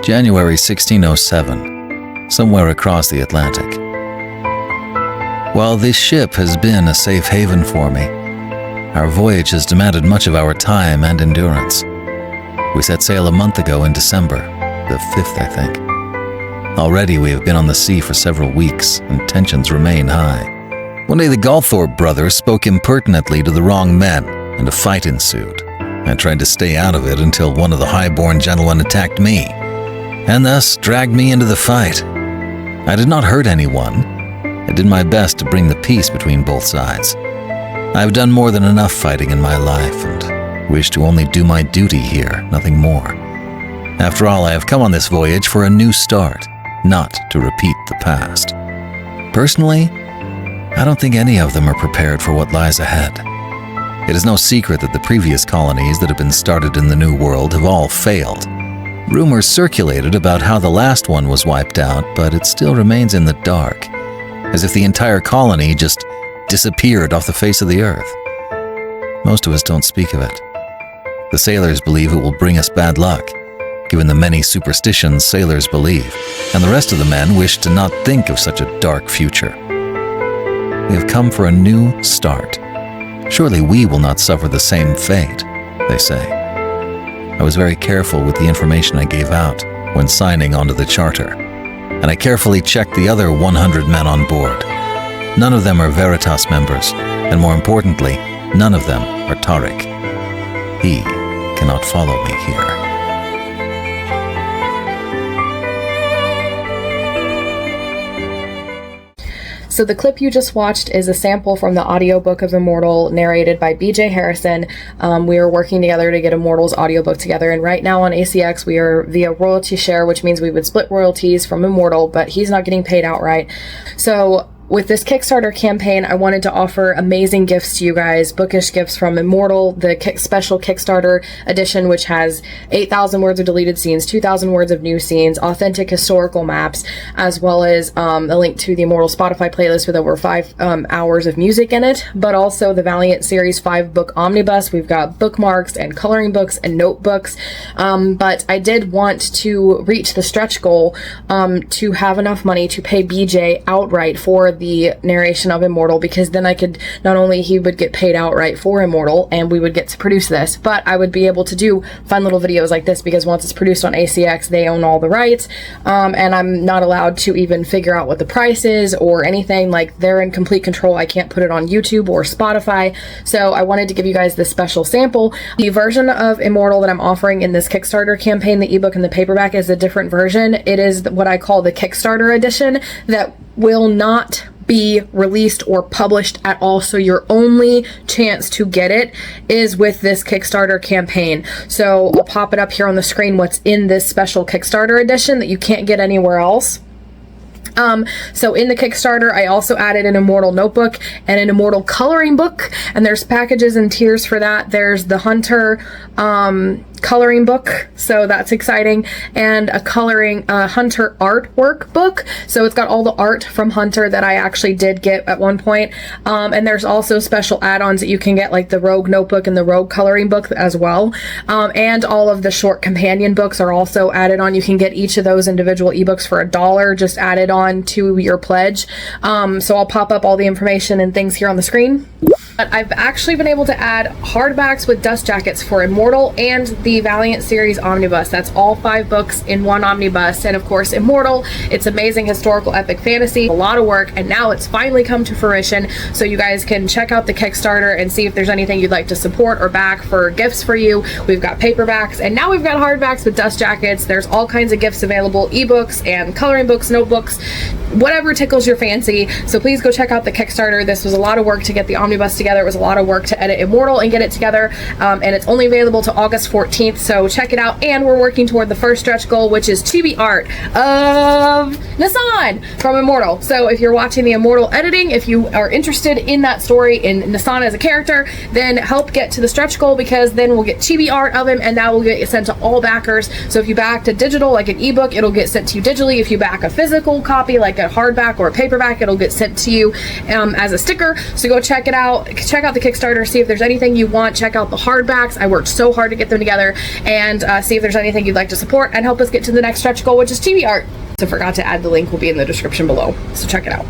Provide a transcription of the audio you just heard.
January 1607, somewhere across the Atlantic. While this ship has been a safe haven for me, our voyage has demanded much of our time and endurance. We set sail a month ago in December, the 5th, I think. Already we have been on the sea for several weeks, and tensions remain high. One day the Galthorpe brothers spoke impertinently to the wrong men, and a fight ensued. I tried to stay out of it until one of the high-born gentlemen attacked me, and thus dragged me into the fight. I did not hurt anyone. I did my best to bring the peace between both sides. I have done more than enough fighting in my life, and wish to only do my duty here, nothing more. After all, I have come on this voyage for a new start, not to repeat the past. Personally, I don't think any of them are prepared for what lies ahead. It is no secret that the previous colonies that have been started in the New World have all failed. Rumors circulated about how the last one was wiped out, but it still remains in the dark, as if the entire colony just disappeared off the face of the earth. Most of us don't speak of it. The sailors believe it will bring us bad luck, given the many superstitions sailors believe, and the rest of the men wish to not think of such a dark future. We have come for a new start. Surely we will not suffer the same fate, they say. I was very careful with the information I gave out when signing onto the charter, and I carefully checked the other 100 men on board. None of them are Veritas members, and more importantly, none of them are Tarik. He cannot follow me here. So the clip you just watched is a sample from the audiobook of Immortal, narrated by BJ Harrison. We are working together to get Immortal's audiobook together, and right now on ACX we are via royalty share, which means we would split royalties from Immortal, but he's not getting paid outright. So with this Kickstarter campaign, I wanted to offer amazing gifts to you guys, bookish gifts from Immortal, the special Kickstarter edition, which has 8,000 words of deleted scenes, 2,000 words of new scenes, authentic historical maps, as well as a link to the Immortal Spotify playlist with over 5 hours of music in it, but also the Valiant Series 5-book omnibus. We've got bookmarks and coloring books and notebooks, but I did want to reach the stretch goal to have enough money to pay BJ outright for the narration of Immortal, because then I could, not only he would get paid outright for Immortal and we would get to produce this, but I would be able to do fun little videos like this, because once it's produced on ACX, they own all the rights, and I'm not allowed to even figure out what the price is or anything. Like, they're in complete control. I can't put it on YouTube or Spotify, so I wanted to give you guys this special sample. The version of Immortal that I'm offering in this Kickstarter campaign, the ebook and the paperback, is a different version. It is what I call the Kickstarter edition that will not be released or published at all, so your only chance to get it is with this Kickstarter campaign. So I'll pop it up here on the screen, what's in this special Kickstarter edition that you can't get anywhere else. So in the Kickstarter, I also added an Immortal notebook and an Immortal coloring book, and there's packages and tiers for that. There's the Hunter coloring book, so that's exciting, and a Hunter artwork book, so it's got all the art from Hunter that I actually did get at one point, and there's also special add-ons that you can get, like the Rogue notebook and the Rogue coloring book as well, and all of the short companion books are also added on. You can get each of those individual ebooks for $1, just added on to your pledge. So I'll pop up all the information and things here on the screen. But I've actually been able to add hardbacks with dust jackets for Immortal and the Valiant Series Omnibus. That's all 5 books in one omnibus. And of course, Immortal, it's amazing historical epic fantasy, a lot of work, and now it's finally come to fruition. So you guys can check out the Kickstarter and see if there's anything you'd like to support or back for gifts for you. We've got paperbacks, and now we've got hardbacks with dust jackets. There's all kinds of gifts available, ebooks and coloring books, notebooks, whatever tickles your fancy. So please go check out the Kickstarter. This was a lot of work to get the omnibus together. It was a lot of work to edit Immortal and get it together, and it's only available to August 14th, so check it out. And we're working toward the first stretch goal, which is chibi art of Nasan from Immortal. So if you're watching the Immortal editing, if you are interested in that story, in Nasan as a character, then help get to the stretch goal, because then we'll get chibi art of him, and that will get sent to all backers. So if you backed a digital, like an ebook, it'll get sent to you digitally. If you back a physical copy, like a hardback or a paperback, it'll get sent to you as a sticker. So go check it out. Check out the Kickstarter, see if there's anything you want. Check out the hardbacks. I worked so hard to get them together, there and see if there's anything you'd like to support and help us get to the next stretch goal, which is TV art. So forgot to add the link, will be in the description below. So check it out.